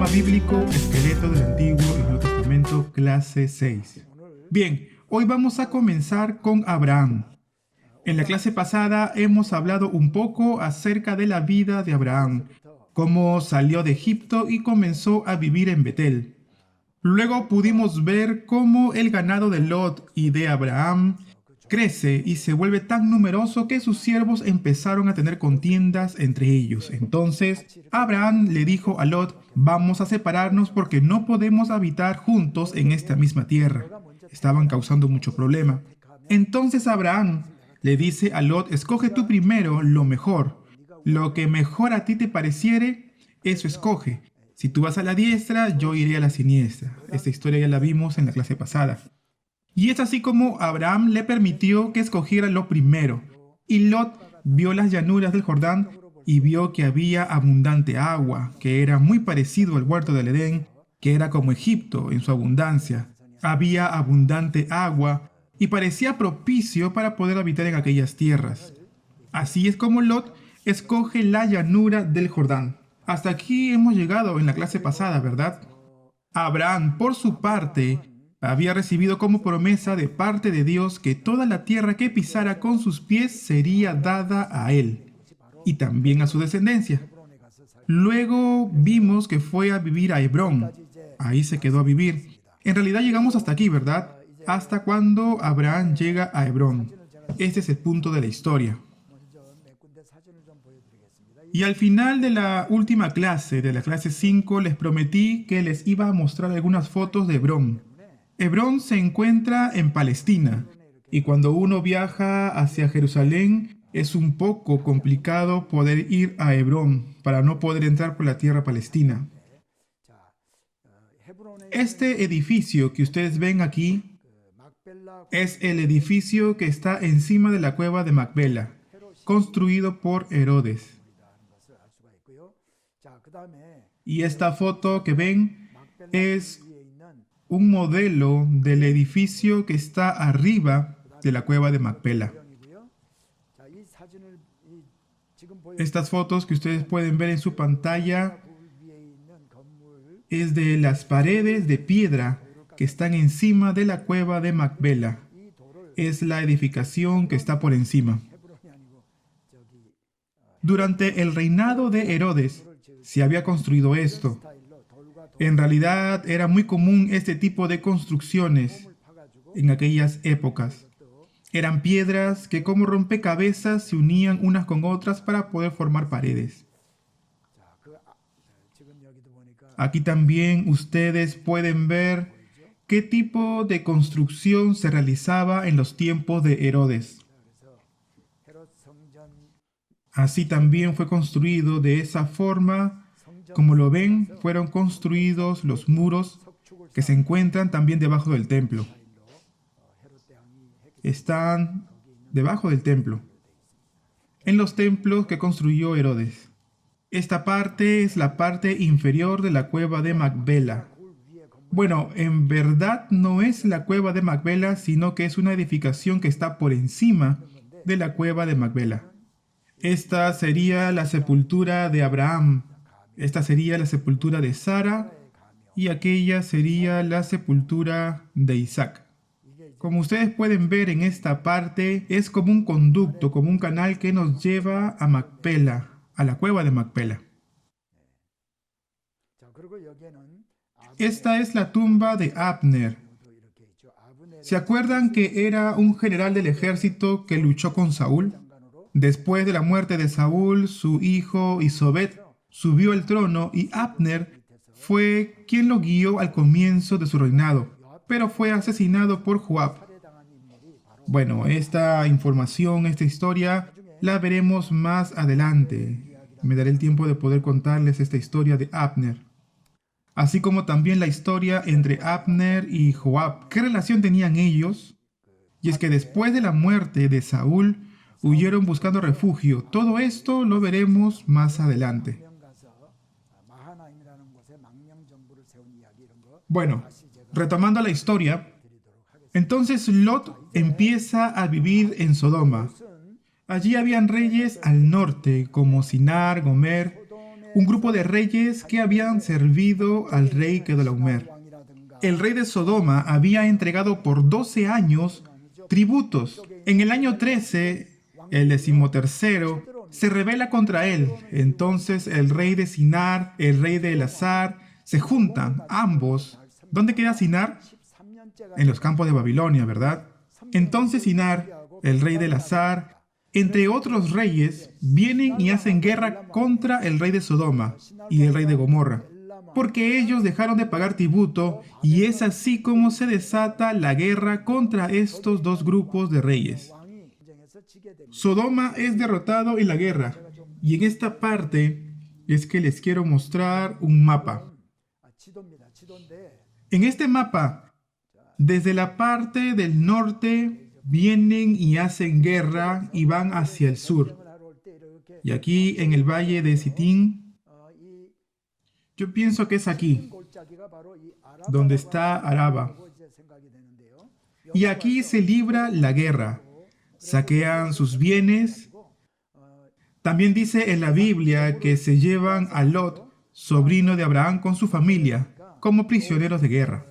Drama bíblico, esqueleto del Antiguo y Nuevo Testamento, clase 6. Bien, hoy vamos a comenzar con Abraham. En la clase pasada hemos hablado un poco acerca de la vida de Abraham, cómo salió de Egipto y comenzó a vivir en Betel. Luego pudimos ver cómo el ganado de Lot y de Abraham crece y se vuelve tan numeroso que sus siervos empezaron a tener contiendas entre ellos. Entonces, Abraham le dijo a Lot, vamos a separarnos porque no podemos habitar juntos en esta misma tierra. Estaban causando mucho problema. Entonces Abraham le dice a Lot, escoge tú primero lo mejor. Lo que mejor a ti te pareciere, eso escoge. Si tú vas a la diestra, yo iré a la siniestra. Esta historia ya la vimos en la clase pasada. Y es así como Abraham le permitió que escogiera lo primero. Y Lot vio las llanuras del Jordán y vio que había abundante agua, que era muy parecido al huerto del Edén, que era como Egipto en su abundancia. Había abundante agua y parecía propicio para poder habitar en aquellas tierras. Así es como Lot escoge la llanura del Jordán. Hasta aquí hemos llegado en la clase pasada, ¿verdad? Abraham, por su parte, había recibido como promesa de parte de Dios que toda la tierra que pisara con sus pies sería dada a él y también a su descendencia. Luego vimos que fue a vivir a Hebrón. Ahí se quedó a vivir. En realidad llegamos hasta aquí, ¿verdad? Hasta cuando Abraham llega a Hebrón. Este es el punto de la historia. Y al final de la última clase, de la clase 5, les prometí que les iba a mostrar algunas fotos de Hebrón. Hebrón se encuentra en Palestina, y cuando uno viaja hacia Jerusalén, es un poco complicado poder ir a Hebrón para no poder entrar por la tierra palestina. Este edificio que ustedes ven aquí es el edificio que está encima de la cueva de Macpela, construido por Herodes. Y esta foto que ven es un modelo del edificio que está arriba de la cueva de Macpela. Estas fotos que ustedes pueden ver en su pantalla es de las paredes de piedra que están encima de la cueva de Macpela. Es la edificación que está por encima. Durante el reinado de Herodes se había construido esto. En realidad era muy común este tipo de construcciones en aquellas épocas. Eran piedras que como rompecabezas se unían unas con otras para poder formar paredes. Aquí también ustedes pueden ver qué tipo de construcción se realizaba en los tiempos de Herodes. Así también fue construido de esa forma. Como lo ven, fueron construidos los muros que se encuentran también debajo del templo. Están debajo del templo, en los templos que construyó Herodes. Esta parte es la parte inferior de la cueva de Macpela. Bueno, en verdad no es la cueva de Macpela, sino que es una edificación que está por encima de la cueva de Macpela. Esta sería la sepultura de Abraham. Esta sería la sepultura de Sara y aquella sería la sepultura de Isaac. Como ustedes pueden ver en esta parte, es como un conducto, como un canal que nos lleva a Macpela, a la cueva de Macpela. Esta es la tumba de Abner. ¿Se acuerdan que era un general del ejército que luchó con Saúl? Después de la muerte de Saúl, su hijo Isobed subió al trono y Abner fue quien lo guió al comienzo de su reinado, pero fue asesinado por Joab. Bueno, esta información, esta historia, la veremos más adelante. Me daré el tiempo de poder contarles esta historia de Abner. Así como también la historia entre Abner y Joab. ¿Qué relación tenían ellos? Y es que después de la muerte de Saúl, huyeron buscando refugio. Todo esto lo veremos más adelante. Bueno, retomando la historia, entonces Lot empieza a vivir en Sodoma. Allí habían reyes al norte, como Sinar, Gomer, un grupo de reyes que habían servido al rey Kedorlaomer. El rey de Sodoma había entregado por 12 años tributos. En el año 13, el 13º, se rebela contra él. Entonces el rey de Sinar, el rey de Elasar, se juntan ambos. ¿Dónde queda Sinar? En los campos de Babilonia, ¿verdad? Entonces Sinar, el rey de Elasar, entre otros reyes, vienen y hacen guerra contra el rey de Sodoma y el rey de Gomorra, porque ellos dejaron de pagar tributo, y es así como se desata la guerra contra estos dos grupos de reyes. Sodoma es derrotado en la guerra, y en esta parte es que les quiero mostrar un mapa. En este mapa, desde la parte del norte vienen y hacen guerra y van hacia el sur. Y aquí en el valle de Sitín, yo pienso que es aquí, donde está Araba. Y aquí se libra la guerra. Saquean sus bienes. También dice en la Biblia que se llevan a Lot, sobrino de Abraham, con su familia, como prisioneros de guerra.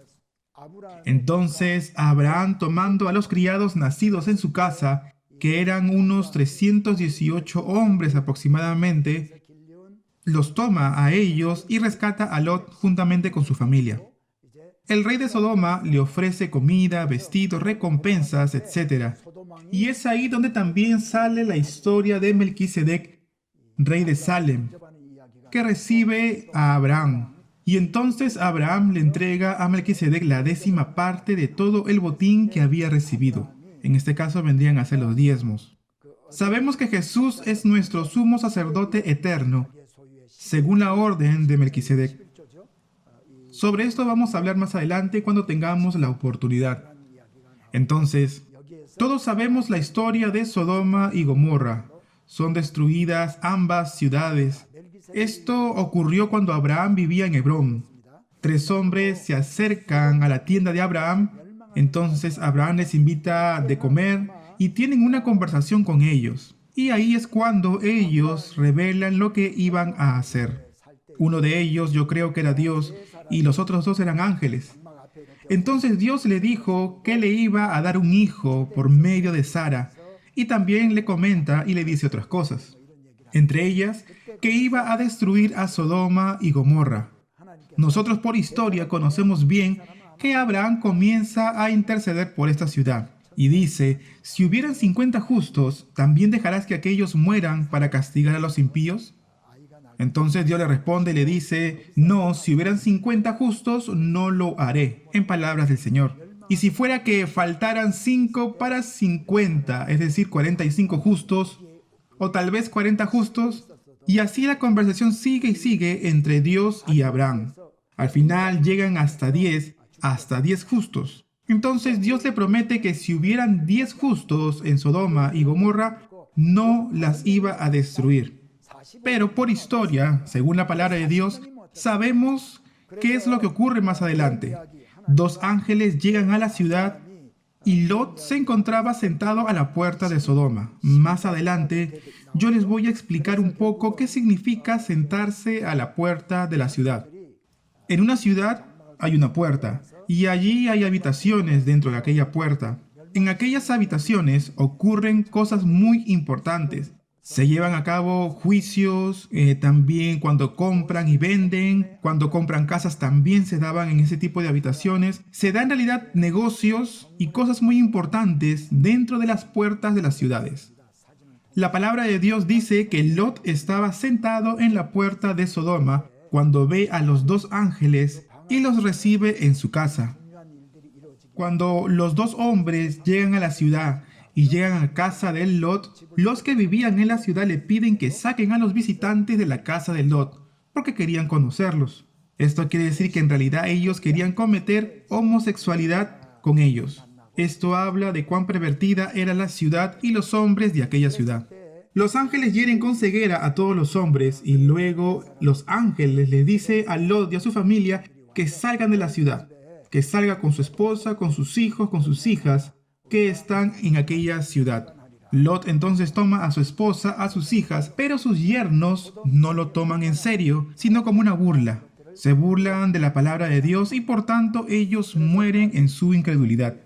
Entonces Abraham, tomando a los criados nacidos en su casa, que eran unos 318 hombres aproximadamente, los toma a ellos y rescata a Lot juntamente con su familia. El rey de Sodoma le ofrece comida, vestidos, recompensas, etc. Y es ahí donde también sale la historia de Melquisedec, rey de Salem, que recibe a Abraham. Y entonces Abraham le entrega a Melquisedec la 10ª parte de todo el botín que había recibido. En este caso vendrían a ser los diezmos. Sabemos que Jesús es nuestro sumo sacerdote eterno, según la orden de Melquisedec. Sobre esto vamos a hablar más adelante cuando tengamos la oportunidad. Entonces, todos sabemos la historia de Sodoma y Gomorra. Son destruidas ambas ciudades. Esto ocurrió cuando Abraham vivía en Hebrón. 3 hombres se acercan a la tienda de Abraham. Entonces Abraham les invita de comer y tienen una conversación con ellos. Y ahí es cuando ellos revelan lo que iban a hacer. Uno de ellos yo creo que era Dios y los otros 2 eran ángeles. Entonces Dios le dijo que le iba a dar un hijo por medio de Sara, y también le comenta y le dice otras cosas. Entre ellas, que iba a destruir a Sodoma y Gomorra. Nosotros por historia conocemos bien que Abraham comienza a interceder por esta ciudad. Y dice, si hubieran 50 justos, ¿también dejarás que aquellos mueran para castigar a los impíos? Entonces Dios le responde y le dice, no, si hubieran 50 justos, no lo haré, en palabras del Señor. Y si fuera que faltaran 5 para 50, es decir, 45 justos, o tal vez 40 justos, y así la conversación sigue y sigue entre Dios y Abraham. Al final llegan hasta 10 justos. Entonces Dios le promete que si hubieran 10 justos en Sodoma y Gomorra, no las iba a destruir. Pero por historia, según la palabra de Dios, sabemos qué es lo que ocurre más adelante. 2 ángeles llegan a la ciudad y Lot se encontraba sentado a la puerta de Sodoma. Más adelante, yo les voy a explicar un poco qué significa sentarse a la puerta de la ciudad. En una ciudad hay una puerta y allí hay habitaciones dentro de aquella puerta. En aquellas habitaciones ocurren cosas muy importantes. Se llevan a cabo juicios, también cuando compran y venden, cuando compran casas también se daban en ese tipo de habitaciones. Se dan en realidad negocios y cosas muy importantes dentro de las puertas de las ciudades. La palabra de Dios dice que Lot estaba sentado en la puerta de Sodoma cuando ve a los 2 ángeles y los recibe en su casa. Cuando los 2 hombres llegan a la ciudad y llegan a casa de Lot, los que vivían en la ciudad le piden que saquen a los visitantes de la casa de Lot, porque querían conocerlos. Esto quiere decir que en realidad ellos querían cometer homosexualidad con ellos. Esto habla de cuán pervertida era la ciudad y los hombres de aquella ciudad. Los ángeles hieren con ceguera a todos los hombres y luego los ángeles les dice a Lot y a su familia que salgan de la ciudad, que salga con su esposa, con sus hijos, con sus hijas, que están en aquella ciudad. Lot entonces toma a su esposa, a sus hijas, pero sus yernos no lo toman en serio, sino como una burla. Se burlan de la palabra de Dios y por tanto ellos mueren en su incredulidad.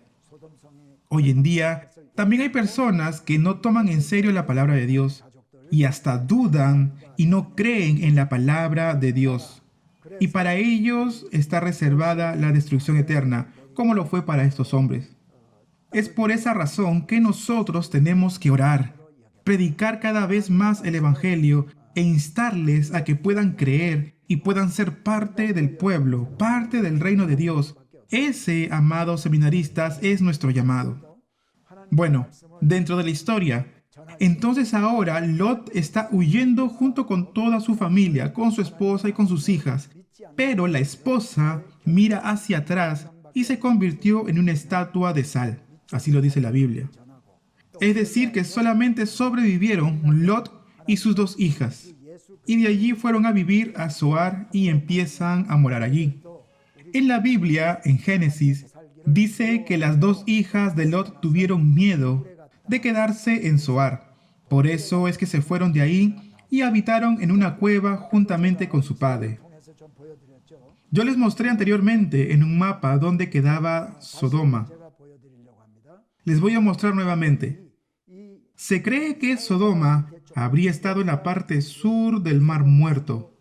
Hoy en día, también hay personas que no toman en serio la palabra de Dios y hasta dudan y no creen en la palabra de Dios. Y para ellos está reservada la destrucción eterna, como lo fue para estos hombres. Es por esa razón que nosotros tenemos que orar, predicar cada vez más el Evangelio e instarles a que puedan creer y puedan ser parte del pueblo, parte del reino de Dios. Ese, amados seminaristas, es nuestro llamado. Bueno, dentro de la historia, entonces ahora Lot está huyendo junto con toda su familia, con su esposa y con sus hijas. Pero la esposa mira hacia atrás y se convirtió en una estatua de sal. Así lo dice la Biblia. Es decir, que solamente sobrevivieron Lot y sus dos hijas. Y de allí fueron a vivir a Zoar y empiezan a morar allí. En la Biblia, en Génesis, dice que las dos hijas de Lot tuvieron miedo de quedarse en Zoar. Por eso es que se fueron de ahí y habitaron en una cueva juntamente con su padre. Yo les mostré anteriormente en un mapa dónde quedaba Sodoma. Les voy a mostrar nuevamente. Se cree que Sodoma habría estado en la parte sur del Mar Muerto.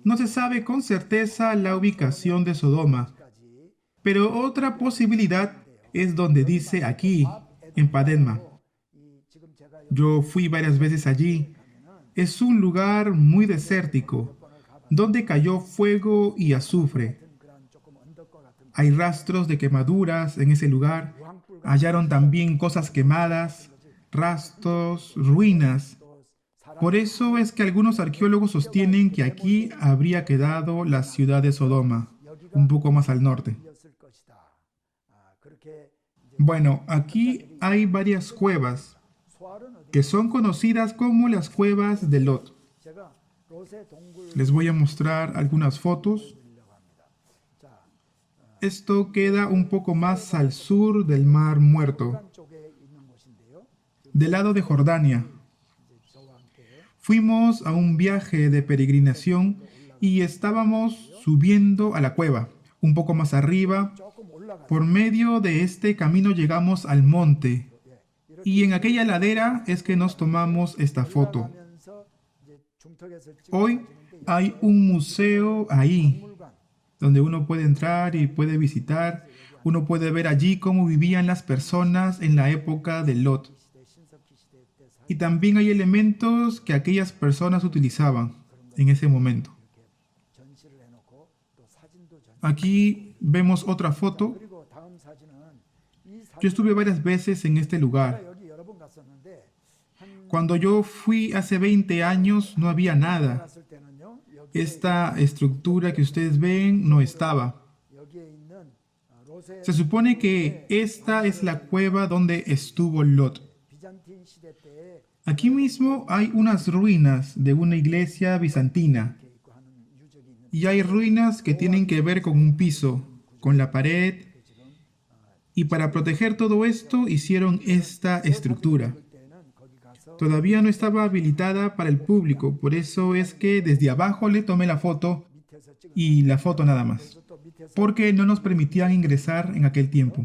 No se sabe con certeza la ubicación de Sodoma, pero otra posibilidad es donde dice aquí, en Pademma. Yo fui varias veces allí. Es un lugar muy desértico, donde cayó fuego y azufre. Hay rastros de quemaduras en ese lugar. Hallaron también cosas quemadas, rastros, ruinas. Por eso es que algunos arqueólogos sostienen que aquí habría quedado la ciudad de Sodoma, un poco más al norte. Bueno, aquí hay varias cuevas que son conocidas como las cuevas de Lot. Les voy a mostrar algunas fotos. Esto queda un poco más al sur del Mar Muerto, del lado de Jordania. Fuimos a un viaje de peregrinación y estábamos subiendo a la cueva, un poco más arriba. Por medio de este camino llegamos al monte y en aquella ladera es que nos tomamos esta foto. Hoy hay un museo ahí, donde uno puede entrar y puede visitar. Uno puede ver allí cómo vivían las personas en la época de Lot. Y también hay elementos que aquellas personas utilizaban en ese momento. Aquí vemos otra foto. Yo estuve varias veces en este lugar. Cuando yo fui hace 20 años no había nada. Esta estructura que ustedes ven no estaba. Se supone que esta es la cueva donde estuvo Lot. Aquí mismo hay unas ruinas de una iglesia bizantina. Y hay ruinas que tienen que ver con un piso, con la pared. Y para proteger todo esto hicieron esta estructura. Todavía no estaba habilitada para el público, por eso es que desde abajo le tomé la foto y la foto nada más, porque no nos permitían ingresar en aquel tiempo.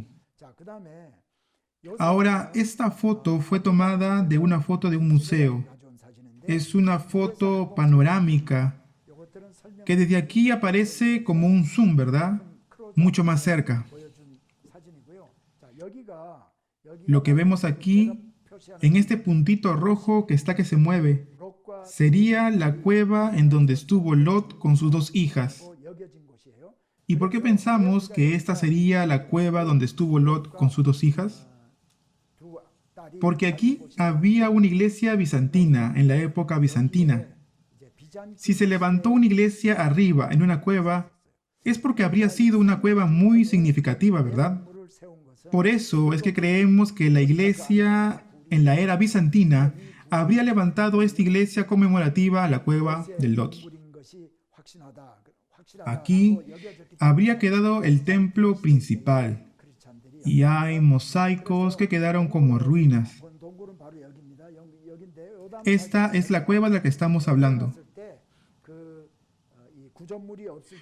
Ahora, esta foto fue tomada de una foto de un museo. Es una foto panorámica que desde aquí aparece como un zoom, ¿verdad? Mucho más cerca. Lo que vemos aquí, en este puntito rojo que está que se mueve, sería la cueva en donde estuvo Lot con sus dos hijas. ¿Y por qué pensamos que esta sería la cueva donde estuvo Lot con sus dos hijas? Porque aquí había una iglesia bizantina en la época bizantina. Si se levantó una iglesia arriba en una cueva, es porque habría sido una cueva muy significativa, ¿verdad? Por eso es que creemos que la iglesia en la era bizantina habría levantado esta iglesia conmemorativa a la cueva de Lot. Aquí habría quedado el templo principal y hay mosaicos que quedaron como ruinas. Esta es la cueva de la que estamos hablando.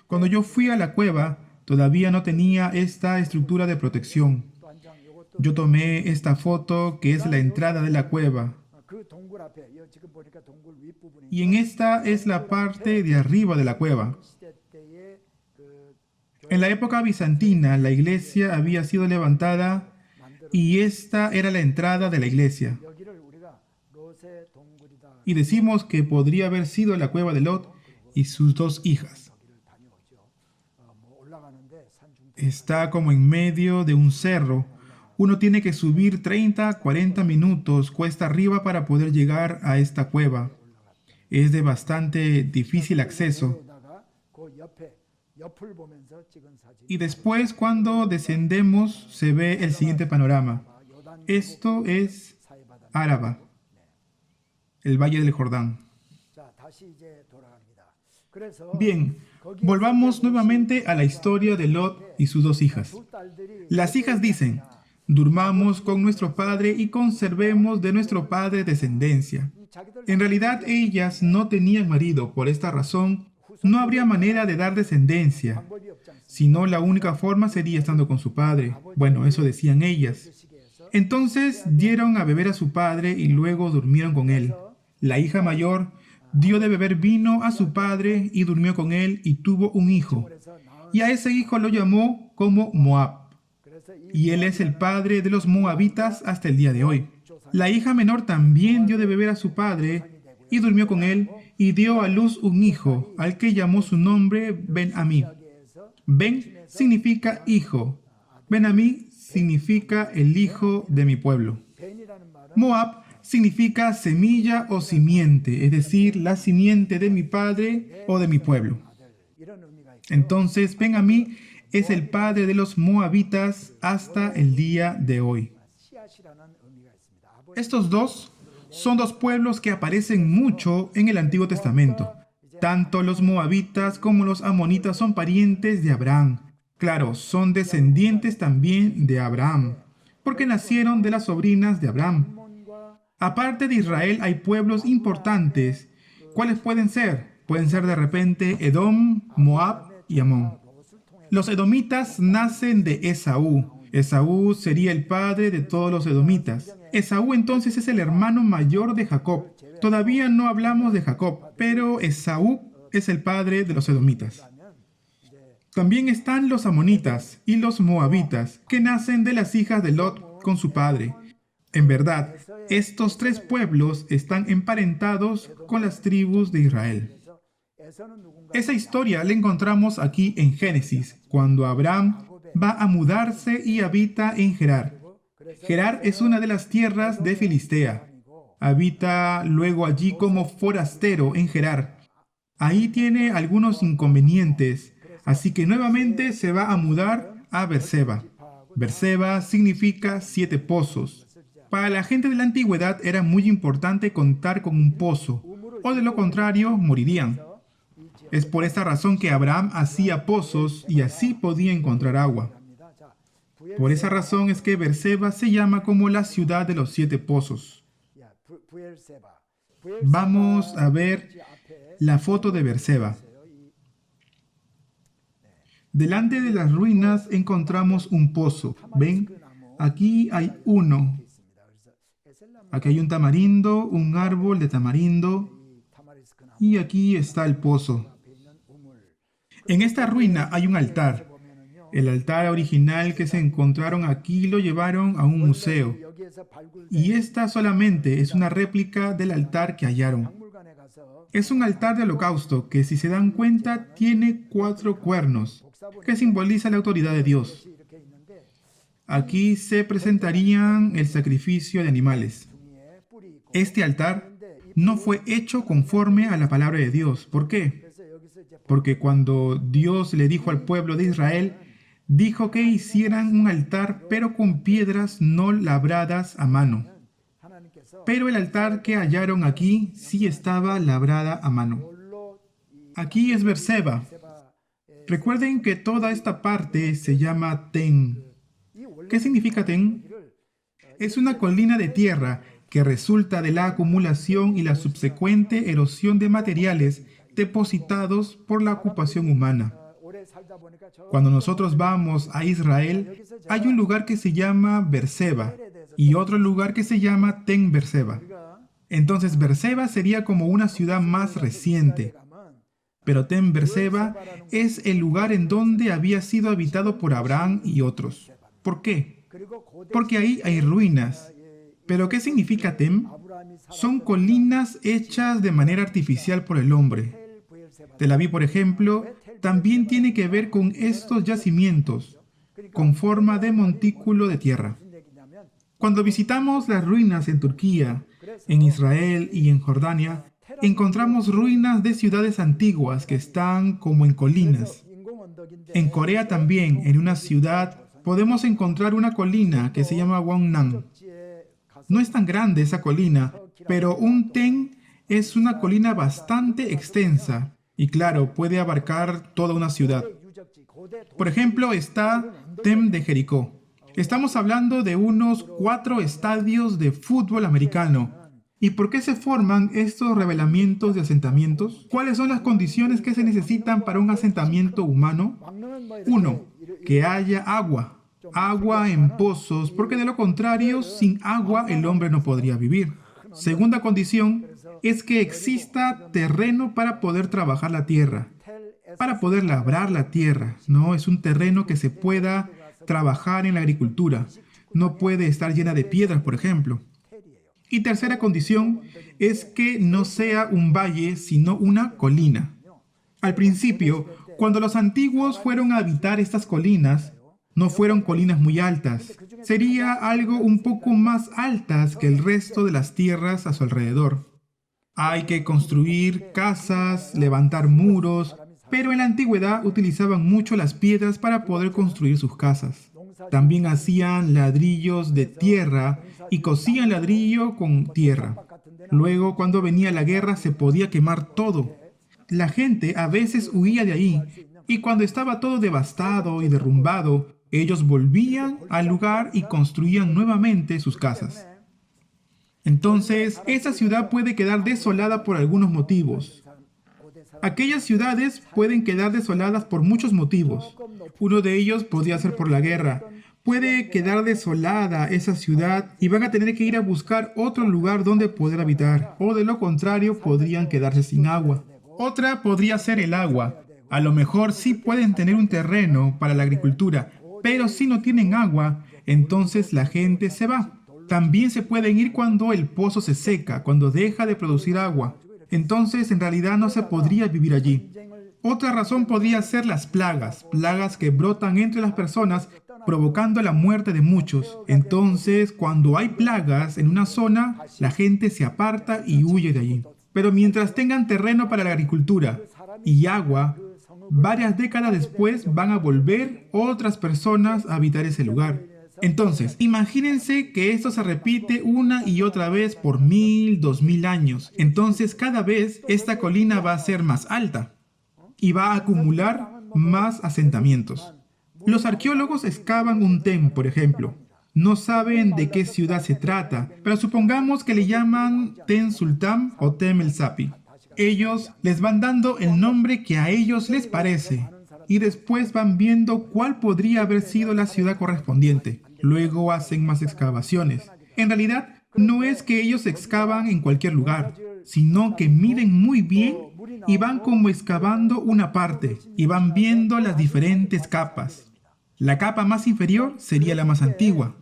Cuando yo fui a la cueva, todavía no tenía esta estructura de protección. Yo tomé esta foto que es la entrada de la cueva. Y en esta es la parte de arriba de la cueva. En la época bizantina, la iglesia había sido levantada y esta era la entrada de la iglesia. Y decimos que podría haber sido la cueva de Lot y sus dos hijas. Está como en medio de un cerro. Uno tiene que subir 30, 40 minutos cuesta arriba para poder llegar a esta cueva. Es de bastante difícil acceso. Y después, cuando descendemos, se ve el siguiente panorama. Esto es Araba, el Valle del Jordán. Bien, volvamos nuevamente a la historia de Lot y sus dos hijas. Las hijas dicen: durmamos con nuestro padre y conservemos de nuestro padre descendencia. En realidad ellas no tenían marido, por esta razón no habría manera de dar descendencia, sino la única forma sería estando con su padre. Bueno, eso decían ellas. Entonces dieron a beber a su padre y luego durmieron con él. La hija mayor dio de beber vino a su padre y durmió con él y tuvo un hijo. Y a ese hijo lo llamó como Moab. Y él es el padre de los moabitas hasta el día de hoy. La hija menor también dio de beber a su padre y durmió con él y dio a luz un hijo, al que llamó su nombre Ben-Amí. Ben significa hijo. Ben-Amí significa el hijo de mi pueblo. Moab significa semilla o simiente, es decir, la simiente de mi padre o de mi pueblo. Entonces, Ben-Amí es el padre de los moabitas hasta el día de hoy. Estos dos son dos pueblos que aparecen mucho en el Antiguo Testamento. Tanto los moabitas como los amonitas son parientes de Abraham. Claro, son descendientes también de Abraham, porque nacieron de las sobrinas de Abraham. Aparte de Israel hay pueblos importantes. ¿Cuáles pueden ser? Pueden ser de repente Edom, Moab y Amón. Los edomitas nacen de Esaú. Esaú sería el padre de todos los edomitas. Esaú entonces es el hermano mayor de Jacob. Todavía no hablamos de Jacob, pero Esaú es el padre de los edomitas. También están los amonitas y los moabitas, que nacen de las hijas de Lot con su padre. En verdad, estos tres pueblos están emparentados con las tribus de Israel. Esa historia la encontramos aquí en Génesis, cuando Abraham va a mudarse y habita en Gerar. Gerar es una de las tierras de Filistea. Habita luego allí como forastero en Gerar. Ahí tiene algunos inconvenientes, así que nuevamente se va a mudar a Berseba. Berseba significa 7 pozos. Para la gente de la antigüedad era muy importante contar con un pozo, o de lo contrario morirían. Es por esta razón que Abraham hacía pozos y así podía encontrar agua. Por esa razón es que Berseba se llama como la ciudad de los 7 pozos. Vamos a ver la foto de Berseba. Delante de las ruinas encontramos un pozo. ¿Ven? Aquí hay uno. Aquí hay un tamarindo, un árbol de tamarindo. Y aquí está el pozo. En esta ruina hay un altar. El altar original que se encontraron aquí lo llevaron a un museo. Y esta solamente es una réplica del altar que hallaron. Es un altar de holocausto que, si se dan cuenta, tiene 4 cuernos, que simboliza la autoridad de Dios. Aquí se presentarían el sacrificio de animales. Este altar no fue hecho conforme a la palabra de Dios. ¿Por qué? Porque cuando Dios le dijo al pueblo de Israel, dijo que hicieran un altar, pero con piedras no labradas a mano. Pero el altar que hallaron aquí sí estaba labrada a mano. Aquí es Berseba. Recuerden que toda esta parte se llama Ten. ¿Qué significa Ten? Es una colina de tierra que resulta de la acumulación y la subsecuente erosión de materiales depositados por la ocupación humana. Cuando nosotros vamos a Israel, hay un lugar que se llama Berseba y otro lugar que se llama Ten Berseba. Entonces Berseba sería como una ciudad más reciente, pero Ten Berseba es el lugar en donde había sido habitado por Abraham y otros. ¿Por qué? Porque ahí hay ruinas. ¿Pero qué significa Tem? Son colinas hechas de manera artificial por el hombre. Tel Aviv, por ejemplo, también tiene que ver con estos yacimientos, con forma de montículo de tierra. Cuando visitamos las ruinas en Turquía, en Israel y en Jordania, encontramos ruinas de ciudades antiguas que están como en colinas. En Corea también, en una ciudad, podemos encontrar una colina que se llama Wongnam. No es tan grande esa colina, pero un ten es una colina bastante extensa y claro, puede abarcar toda una ciudad. Por ejemplo, está Tem de Jericó. Estamos hablando de unos 4 estadios de fútbol americano. ¿Y por qué se forman estos revelamientos de asentamientos? ¿Cuáles son las condiciones que se necesitan para un asentamiento humano? 1. Que haya agua. Agua en pozos, porque de lo contrario, sin agua el hombre no podría vivir. Segunda condición es que exista terreno para poder trabajar la tierra, para poder labrar la tierra. No es un terreno que se pueda trabajar en la agricultura. No puede estar llena de piedras, por ejemplo. Y tercera condición es que no sea un valle, sino una colina. Al principio, cuando los antiguos fueron a habitar estas colinas, no fueron colinas muy altas. Sería algo un poco más altas que el resto de las tierras a su alrededor. Hay que construir casas, levantar muros, pero en la antigüedad utilizaban mucho las piedras para poder construir sus casas. También hacían ladrillos de tierra y cocían ladrillo con tierra. Luego, cuando venía la guerra, se podía quemar todo. La gente a veces huía de ahí, y cuando estaba todo devastado y derrumbado, ellos volvían al lugar y construían nuevamente sus casas. Entonces, esa ciudad puede quedar desolada por algunos motivos. Aquellas ciudades pueden quedar desoladas por muchos motivos. Uno de ellos podría ser por la guerra. Puede quedar desolada esa ciudad y van a tener que ir a buscar otro lugar donde poder habitar. O de lo contrario, podrían quedarse sin agua. Otra podría ser el agua. A lo mejor sí pueden tener un terreno para la agricultura, pero si no tienen agua, entonces la gente se va. También se pueden ir cuando el pozo se seca, cuando deja de producir agua. Entonces, en realidad no se podría vivir allí. Otra razón podría ser las plagas, plagas que brotan entre las personas, provocando la muerte de muchos. Entonces, cuando hay plagas en una zona, la gente se aparta y huye de allí. Pero mientras tengan terreno para la agricultura y agua, varias décadas después van a volver otras personas a habitar ese lugar. Entonces, imagínense que esto se repite una y otra vez por 1000, 2000 años. Entonces, cada vez esta colina va a ser más alta y va a acumular más asentamientos. Los arqueólogos excavan un Tem, por ejemplo. No saben de qué ciudad se trata, pero supongamos que le llaman Ten Sultan o Tem el Sapi. Ellos les van dando el nombre que a ellos les parece y después van viendo cuál podría haber sido la ciudad correspondiente. Luego hacen más excavaciones. En realidad, no es que ellos excavan en cualquier lugar, sino que miden muy bien y van como excavando una parte y van viendo las diferentes capas. La capa más inferior sería la más antigua.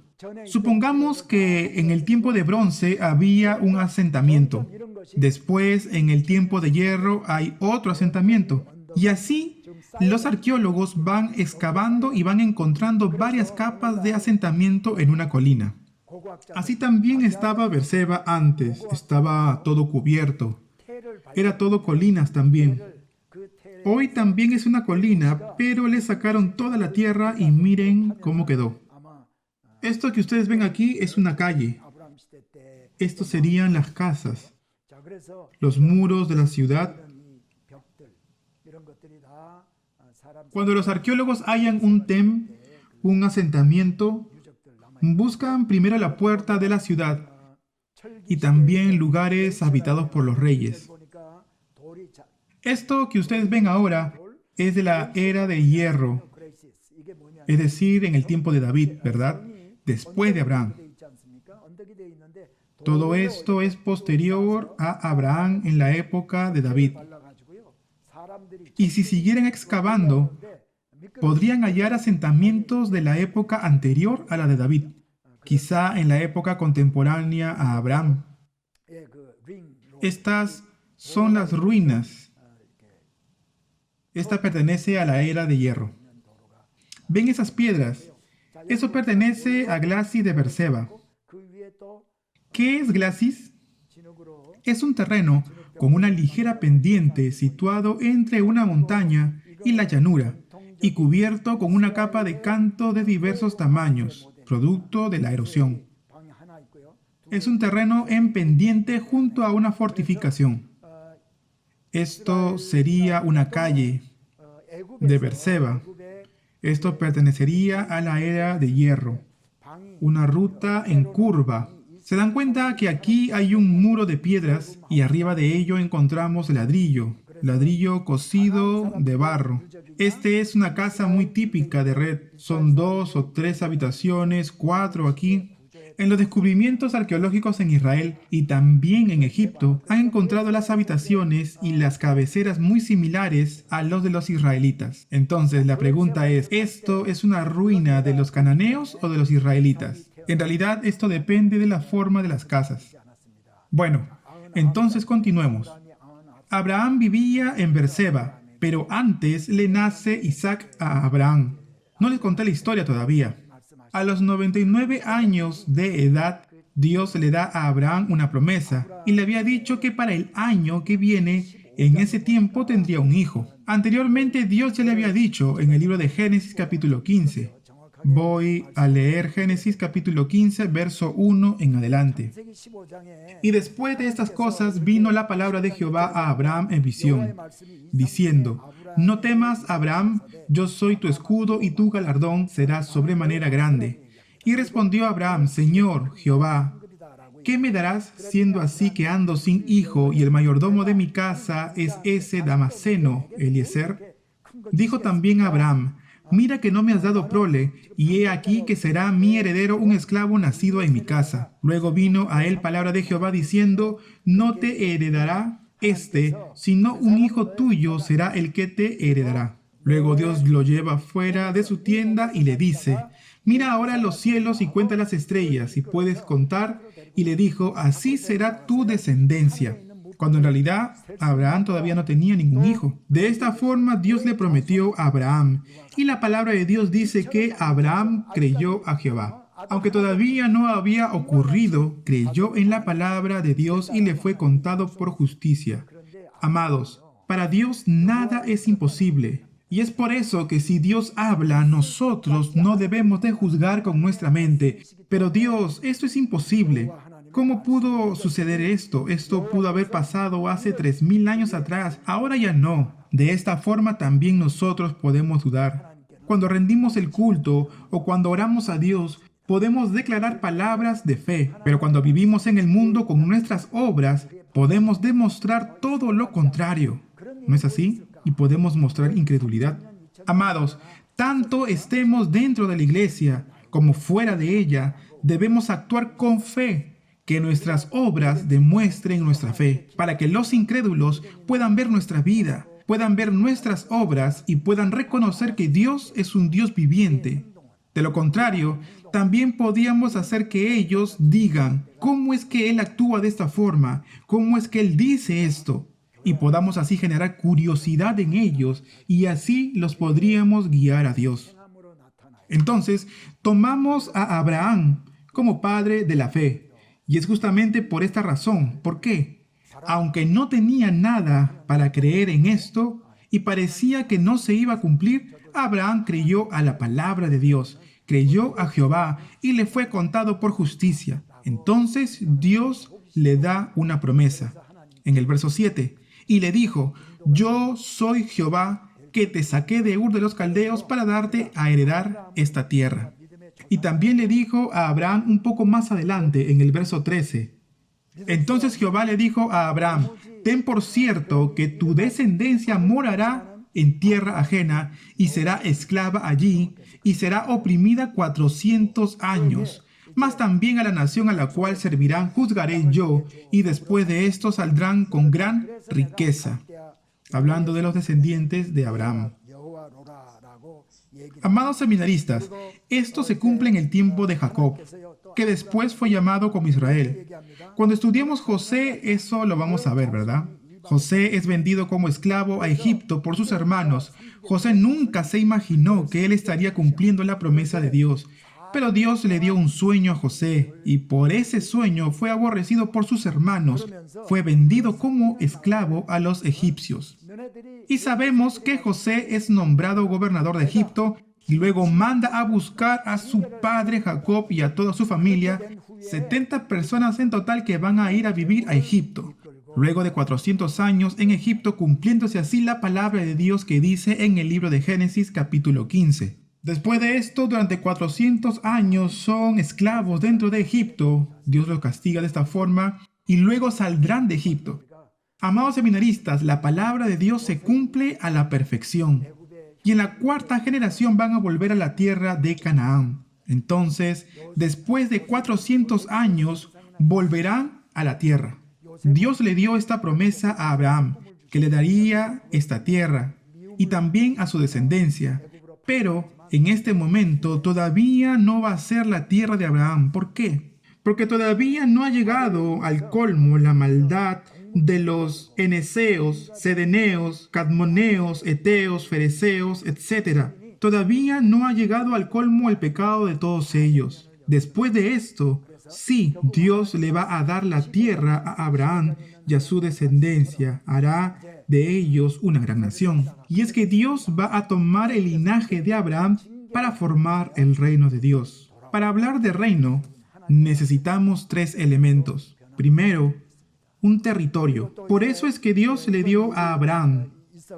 Supongamos que en el tiempo de bronce había un asentamiento. Después, en el tiempo de hierro, hay otro asentamiento. Y así, los arqueólogos van excavando y van encontrando varias capas de asentamiento en una colina. Así también estaba Berseba antes. Estaba todo cubierto. Era todo colinas también. Hoy también es una colina, pero le sacaron toda la tierra y miren cómo quedó. Esto que ustedes ven aquí es una calle. Estos serían las casas, los muros de la ciudad. Cuando los arqueólogos hallan un Tem, un asentamiento, buscan primero la puerta de la ciudad. y también lugares habitados por los reyes. Esto que ustedes ven ahora es de la era de hierro, es decir, en el tiempo de David, ¿verdad? Después de Abraham. Todo esto es posterior a Abraham en la época de David. Y si siguieran excavando, podrían hallar asentamientos de la época anterior a la de David, quizá en la época contemporánea a Abraham. Estas son las ruinas. Esta pertenece a la era de hierro. ¿Ven esas piedras? Eso pertenece a Glacis de Berseba. ¿Qué es Glacis? Es un terreno con una ligera pendiente situado entre una montaña y la llanura y cubierto con una capa de canto de diversos tamaños, producto de la erosión. Es un terreno en pendiente junto a una fortificación. Esto sería una calle de Berseba. Esto pertenecería a la era de hierro. Una ruta en curva. ¿Se dan cuenta que aquí hay un muro de piedras y arriba de ello encontramos ladrillo cocido de barro? Este es una casa muy típica de Red. Son 2 o 3 habitaciones, 4 aquí. En los descubrimientos arqueológicos en Israel y también en Egipto han encontrado las habitaciones y las cabeceras muy similares a los de los israelitas. Entonces la pregunta es, ¿esto es una ruina de los cananeos o de los israelitas? En realidad esto depende de la forma de las casas. Bueno, entonces continuemos. Abraham vivía en Berseba, pero antes le nace Isaac a Abraham. No les conté la historia todavía. A los 99 años de edad, Dios le da a Abraham una promesa y le había dicho que para el año que viene, en ese tiempo tendría un hijo. Anteriormente Dios ya le había dicho en el libro de Génesis capítulo 15. Voy a leer Génesis capítulo 15, verso 1 en adelante. Y después de estas cosas vino la palabra de Jehová a Abraham en visión, diciendo: No temas, Abraham, yo soy tu escudo y tu galardón será sobremanera grande. Y respondió Abraham: Señor Jehová, ¿qué me darás siendo así que ando sin hijo y el mayordomo de mi casa es ese Damaseno, Eliezer? Dijo también Abraham: Mira que no me has dado prole, y he aquí que será mi heredero un esclavo nacido en mi casa. Luego vino a él palabra de Jehová diciendo: No te heredará sino un hijo tuyo será el que te heredará. Luego Dios lo lleva fuera de su tienda y le dice: Mira ahora los cielos y cuenta las estrellas, si puedes contar. Y le dijo: Así será tu descendencia. Cuando en realidad Abraham todavía no tenía ningún hijo. De esta forma Dios le prometió a Abraham, y la palabra de Dios dice que Abraham creyó a Jehová. Aunque todavía no había ocurrido, creyó en la palabra de Dios y le fue contado por justicia. Amados, para Dios nada es imposible. Y es por eso que si Dios habla, nosotros no debemos de juzgar con nuestra mente. Pero Dios, esto es imposible. ¿Cómo pudo suceder esto? Esto pudo haber pasado hace 3000 años atrás. Ahora ya no. De esta forma también nosotros podemos dudar. Cuando rendimos el culto o cuando oramos a Dios, podemos declarar palabras de fe. Pero cuando vivimos en el mundo con nuestras obras, podemos demostrar todo lo contrario. ¿No es así? Y podemos mostrar incredulidad. Amados, tanto estemos dentro de la iglesia como fuera de ella, debemos actuar con fe. Que nuestras obras demuestren nuestra fe, para que los incrédulos puedan ver nuestra vida, puedan ver nuestras obras y puedan reconocer que Dios es un Dios viviente. De lo contrario, también podíamos hacer que ellos digan: ¿cómo es que Él actúa de esta forma? ¿Cómo es que Él dice esto? Y podamos así generar curiosidad en ellos y así los podríamos guiar a Dios. Entonces, tomamos a Abraham como padre de la fe. Y es justamente por esta razón. ¿Por qué? Aunque no tenía nada para creer en esto y parecía que no se iba a cumplir, Abraham creyó a la palabra de Dios, creyó a Jehová y le fue contado por justicia. Entonces Dios le da una promesa. En el verso 7, y le dijo: Yo soy Jehová que te saqué de Ur de los Caldeos para darte a heredar esta tierra. Y también le dijo a Abraham un poco más adelante, en el verso 13, Entonces Jehová le dijo a Abraham: ten por cierto que tu descendencia morará en tierra ajena y será esclava allí y será oprimida 400 años. Mas también a la nación a la cual servirán juzgaré yo, y después de esto saldrán con gran riqueza. Hablando de los descendientes de Abraham. Amados seminaristas, esto se cumple en el tiempo de Jacob, que después fue llamado como Israel. Cuando estudiemos José, eso lo vamos a ver, ¿verdad? José es vendido como esclavo a Egipto por sus hermanos. José nunca se imaginó que él estaría cumpliendo la promesa de Dios. Pero Dios le dio un sueño a José, y por ese sueño fue aborrecido por sus hermanos. Fue vendido como esclavo a los egipcios. Y sabemos que José es nombrado gobernador de Egipto, y luego manda a buscar a su padre Jacob y a toda su familia, 70 personas en total que van a ir a vivir a Egipto. Luego de 400 años en Egipto, cumpliéndose así la palabra de Dios que dice en el libro de Génesis capítulo 15. Después de esto, durante 400 años son esclavos dentro de Egipto. Dios los castiga de esta forma y luego saldrán de Egipto. Amados seminaristas, la palabra de Dios se cumple a la perfección. Y en la cuarta generación van a volver a la tierra de Canaán. Entonces, después de 400 años, volverán a la tierra. Dios le dio esta promesa a Abraham, que le daría esta tierra, y también a su descendencia. Pero en este momento todavía no va a ser la tierra de Abraham. ¿Por qué? Porque todavía no ha llegado al colmo la maldad de los eneseos, cedeneos, cadmoneos, eteos, fereceos, etc. Todavía no ha llegado al colmo el pecado de todos ellos. Después de esto, sí, Dios le va a dar la tierra a Abraham y a su descendencia. Hará de ellos una gran nación. Y es que Dios va a tomar el linaje de Abraham para formar el reino de Dios. Para hablar de reino, necesitamos 3 elementos. Primero, un territorio. Por eso es que Dios le dio a Abraham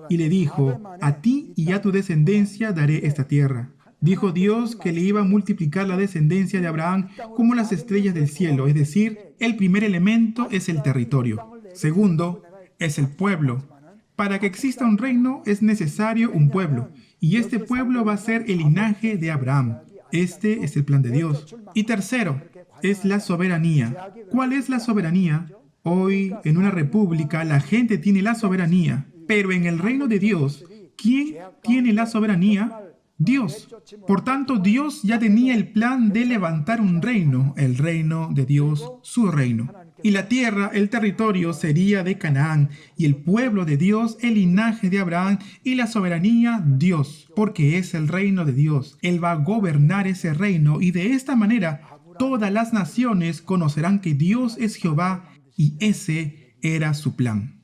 y le dijo: a ti y a tu descendencia daré esta tierra. Dijo Dios que le iba a multiplicar la descendencia de Abraham como las estrellas del cielo. Es decir, el primer elemento es el territorio. Segundo, es el pueblo. Para que exista un reino es necesario un pueblo. Y este pueblo va a ser el linaje de Abraham. Este es el plan de Dios. Y tercero, es la soberanía. ¿Cuál es la soberanía? Hoy, en una república, la gente tiene la soberanía. Pero en el reino de Dios, ¿quién tiene la soberanía? Dios. Por tanto, Dios ya tenía el plan de levantar un reino, el reino de Dios, su reino. Y la tierra, el territorio, sería de Canaán, y el pueblo de Dios, el linaje de Abraham, y la soberanía, Dios, porque es el reino de Dios. Él va a gobernar ese reino, y de esta manera todas las naciones conocerán que Dios es Jehová, y ese era su plan.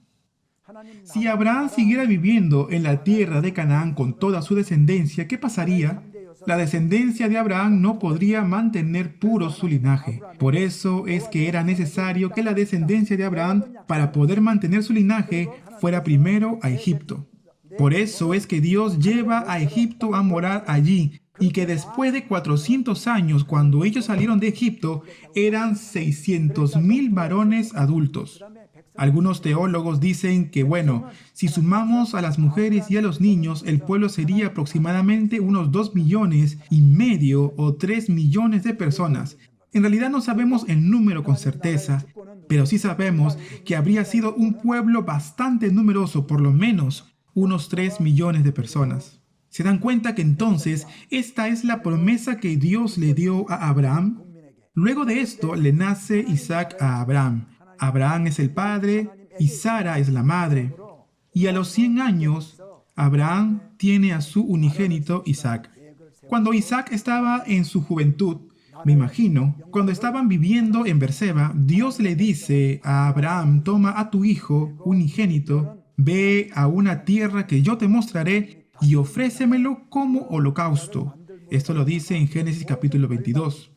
Si Abraham siguiera viviendo en la tierra de Canaán con toda su descendencia, ¿qué pasaría? La descendencia de Abraham no podría mantener puro su linaje. Por eso es que era necesario que la descendencia de Abraham, para poder mantener su linaje, fuera primero a Egipto. Por eso es que Dios lleva a Egipto a morar allí, y que después de 400 años, cuando ellos salieron de Egipto, eran 600,000 varones adultos. Algunos teólogos dicen que, si sumamos a las mujeres y a los niños, el pueblo sería aproximadamente unos 2,5 millones o 3 millones de personas. En realidad no sabemos el número con certeza, pero sí sabemos que habría sido un pueblo bastante numeroso, por lo menos unos 3 millones de personas. ¿Se dan cuenta que entonces esta es la promesa que Dios le dio a Abraham? Luego de esto le nace Isaac a Abraham. Abraham es el padre y Sara es la madre. Y a los 100 años, Abraham tiene a su unigénito Isaac. Cuando Isaac estaba en su juventud, me imagino, cuando estaban viviendo en Berseba, Dios le dice a Abraham: toma a tu hijo unigénito, ve a una tierra que yo te mostraré y ofrécemelo como holocausto. Esto lo dice en Génesis capítulo 22.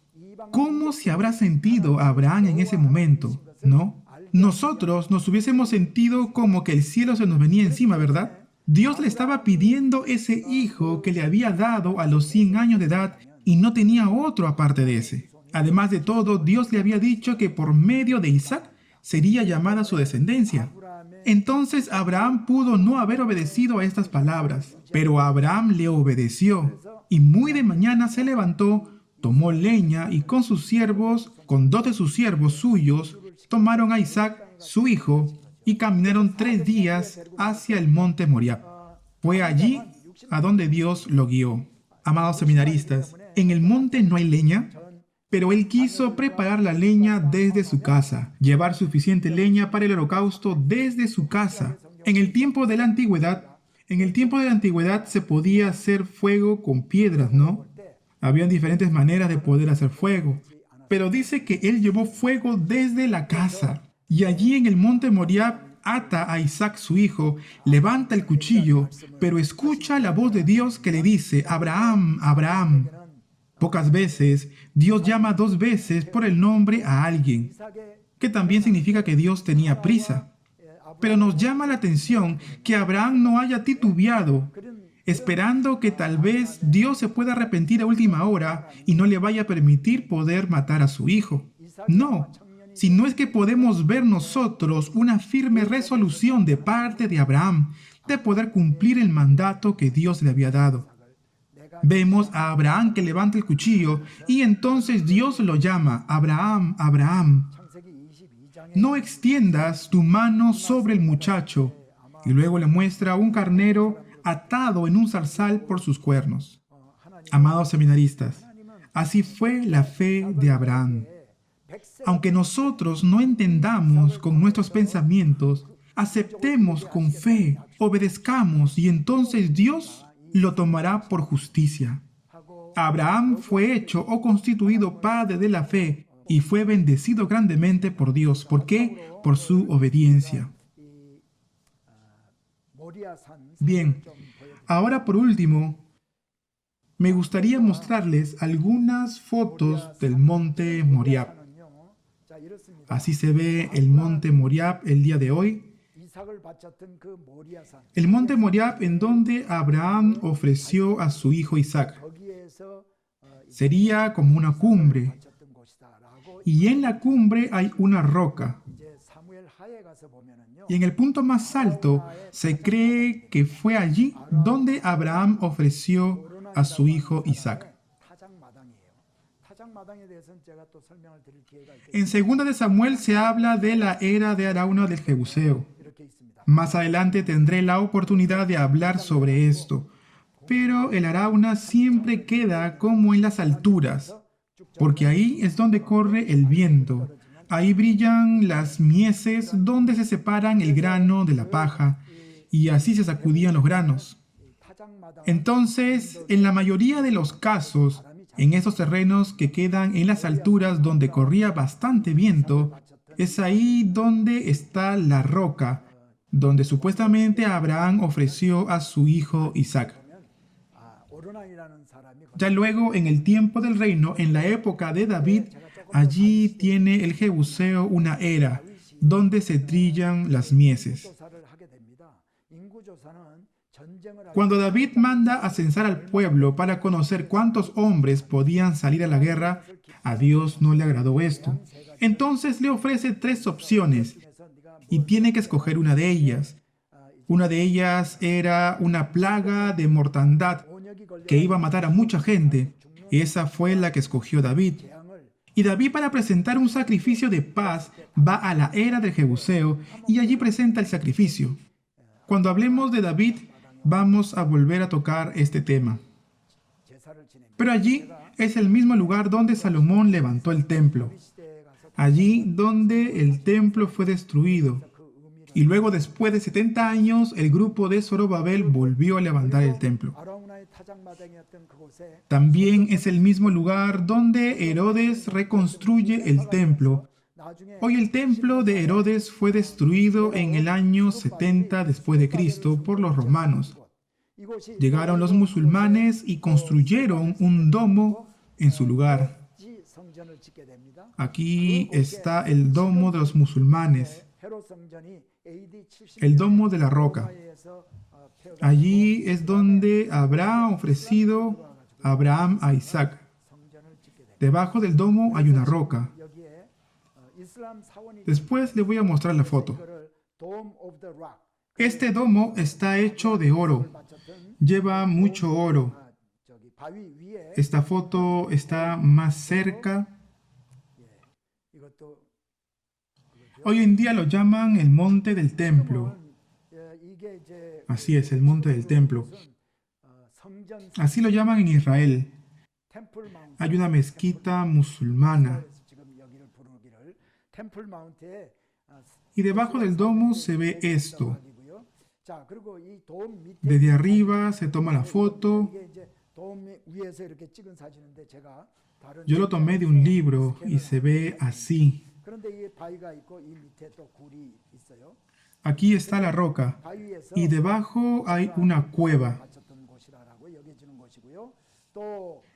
¿Cómo se habrá sentido Abraham en ese momento? ¿No? Nosotros nos hubiésemos sentido como que el cielo se nos venía encima, ¿verdad? Dios le estaba pidiendo ese hijo que le había dado a los 100 años de edad y no tenía otro aparte de ese. Además de todo, Dios le había dicho que por medio de Isaac sería llamada su descendencia. Entonces Abraham pudo no haber obedecido a estas palabras, pero Abraham le obedeció, y muy de mañana se levantó, tomó leña y con sus siervos, con 2 de sus siervos suyos, tomaron a Isaac, su hijo, y caminaron 3 días hacia el monte Moriah. Fue allí a donde Dios lo guió. Amados seminaristas, en el monte no hay leña, pero él quiso preparar la leña desde su casa, llevar suficiente leña para el holocausto desde su casa. En el tiempo de la antigüedad se podía hacer fuego con piedras, ¿no? Habían diferentes maneras de poder hacer fuego, pero dice que él llevó fuego desde la casa. Y allí en el monte Moriah ata a Isaac su hijo, levanta el cuchillo, pero escucha la voz de Dios que le dice: Abraham, Abraham. Pocas veces Dios llama 2 veces por el nombre a alguien, que también significa que Dios tenía prisa. Pero nos llama la atención que Abraham no haya titubeado, esperando que tal vez Dios se pueda arrepentir a última hora y no le vaya a permitir poder matar a su hijo. No, sino es que podemos ver nosotros una firme resolución de parte de Abraham de poder cumplir el mandato que Dios le había dado. Vemos a Abraham que levanta el cuchillo y entonces Dios lo llama: Abraham, Abraham. No extiendas tu mano sobre el muchacho. Y luego le muestra un carnero atado en un zarzal por sus cuernos. Amados seminaristas, así fue la fe de Abraham. Aunque nosotros no entendamos con nuestros pensamientos, aceptemos con fe, obedezcamos y entonces Dios lo tomará por justicia. Abraham fue hecho o constituido padre de la fe y fue bendecido grandemente por Dios. ¿Por qué? Por su obediencia. Bien, ahora por último, me gustaría mostrarles algunas fotos del monte Moriah. Así se ve el monte Moriah el día de hoy. El monte Moriah en donde Abraham ofreció a su hijo Isaac. Sería como una cumbre. Y en la cumbre hay una roca. Y en el punto más alto se cree que fue allí donde Abraham ofreció a su hijo Isaac. En 2 de Samuel se habla de la era de Arauna del Jebuseo. Más adelante tendré la oportunidad de hablar sobre esto, pero el Arauna siempre queda como en las alturas, porque ahí es donde corre el viento. Ahí brillan las mieses donde se separan el grano de la paja, y así se sacudían los granos. Entonces, en la mayoría de los casos, en esos terrenos que quedan en las alturas donde corría bastante viento, es ahí donde está la roca, donde supuestamente Abraham ofreció a su hijo Isaac. Ya luego, en el tiempo del reino, en la época de David, allí tiene el Jebuseo una era, donde se trillan las mieses. Cuando David manda a censar al pueblo para conocer cuántos hombres podían salir a la guerra, a Dios no le agradó esto. Entonces le ofrece 3 opciones y tiene que escoger una de ellas. Una de ellas era una plaga de mortandad que iba a matar a mucha gente. Esa fue la que escogió David. Y David, para presentar un sacrificio de paz, va a la era del Jebuseo y allí presenta el sacrificio. Cuando hablemos de David, vamos a volver a tocar este tema. Pero allí es el mismo lugar donde Salomón levantó el templo. Allí donde el templo fue destruido. Y luego, después de 70 años, el grupo de Zorobabel volvió a levantar el templo. También es el mismo lugar donde Herodes reconstruye el templo. Hoy el templo de Herodes fue destruido en el año 70 después de Cristo por los romanos. Llegaron los musulmanes y construyeron un domo en su lugar. Aquí está el domo de los musulmanes, el domo de la roca. Allí es donde habrá ofrecido Abraham a Isaac. Debajo del domo hay una roca. Después le voy a mostrar la foto. Este domo está hecho de oro. Lleva mucho oro. Esta foto está más cerca. Hoy en día lo llaman el Monte del Templo. Así es, el Monte del Templo. Así lo llaman en Israel. Hay una mezquita musulmana. Y debajo del domo se ve esto. Desde arriba se toma la foto. Yo lo tomé de un libro y se ve así. Aquí está la roca y debajo hay una cueva.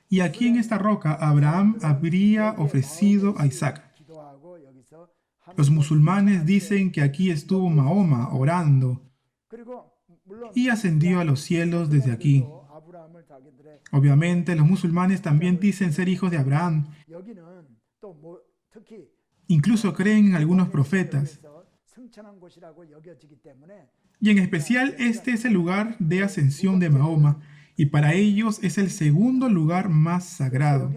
Y aquí en esta roca Abraham habría ofrecido a Isaac. Los musulmanes dicen que aquí estuvo Mahoma orando y ascendió a los cielos desde aquí. Obviamente los musulmanes también dicen ser hijos de Abraham. Incluso creen en algunos profetas. Y en especial este es el lugar de ascensión de Mahoma, y para ellos es el segundo lugar más sagrado.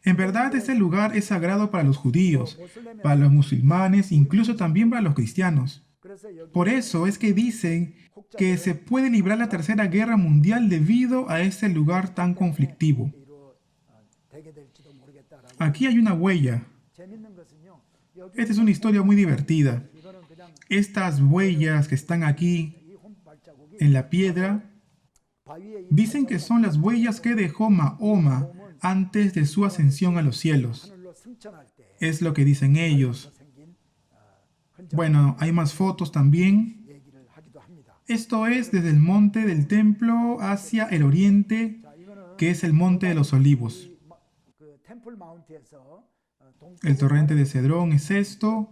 En verdad este lugar es sagrado para los judíos, para los musulmanes, incluso también para los cristianos. Por eso es que dicen que se puede librar la Tercera Guerra Mundial debido a este lugar tan conflictivo. Aquí hay una huella. Esta es una historia muy divertida. Estas huellas que están aquí en la piedra dicen que son las huellas que dejó Mahoma antes de su ascensión a los cielos. Es lo que dicen ellos. Bueno, hay más fotos también. Esto es desde el monte del templo hacia el oriente, que es el monte de los olivos. El torrente de Cedrón es esto.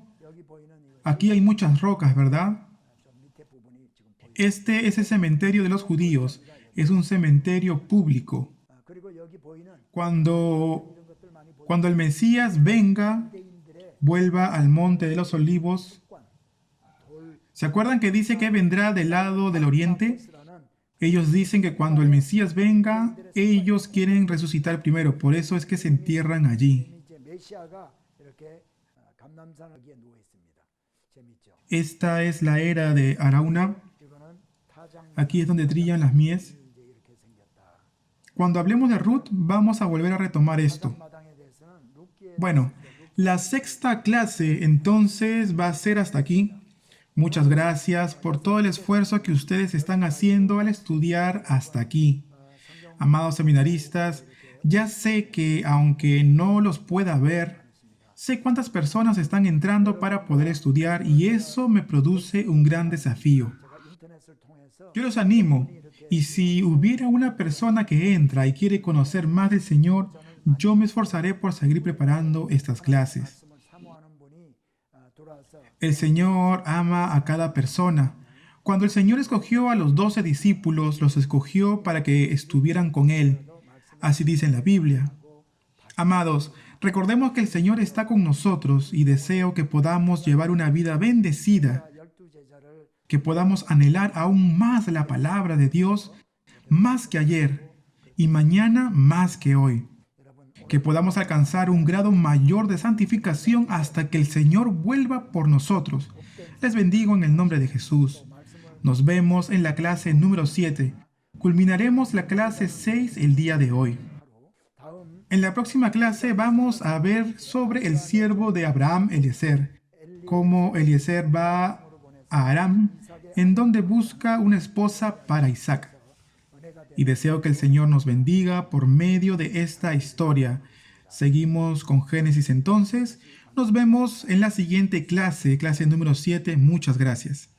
Aquí hay muchas rocas, ¿verdad? Este es el cementerio de los judíos. Es un cementerio público. Cuando el Mesías venga, vuelva al monte de los olivos. ¿Se acuerdan que dice que vendrá del lado del oriente? Ellos dicen que cuando el Mesías venga, ellos quieren resucitar primero. Por eso es que se entierran allí. Esta es la era de Arauna. Aquí es donde trillan las mies. Cuando hablemos de Ruth, vamos a volver a retomar esto. Bueno, la sexta clase entonces va a ser hasta aquí. Muchas gracias por todo el esfuerzo que ustedes están haciendo al estudiar hasta aquí. Amados seminaristas, ya sé que aunque no los pueda ver, sé cuántas personas están entrando para poder estudiar y eso me produce un gran desafío. Yo los animo, y si hubiera una persona que entra y quiere conocer más del Señor, yo me esforzaré por seguir preparando estas clases. El Señor ama a cada persona. Cuando el Señor escogió a los 12 discípulos, los escogió para que estuvieran con Él. Así dice en la Biblia. Amados, recordemos que el Señor está con nosotros y deseo que podamos llevar una vida bendecida, que podamos anhelar aún más la palabra de Dios, más que ayer, y mañana más que hoy. Que podamos alcanzar un grado mayor de santificación hasta que el Señor vuelva por nosotros. Les bendigo en el nombre de Jesús. Nos vemos en la clase número 7. Culminaremos la clase 6 el día de hoy. En la próxima clase vamos a ver sobre el siervo de Abraham, Eliezer. Cómo Eliezer va a Aram, en donde busca una esposa para Isaac. Y deseo que el Señor nos bendiga por medio de esta historia. Seguimos con Génesis entonces. Nos vemos en la siguiente clase, clase número 7. Muchas gracias.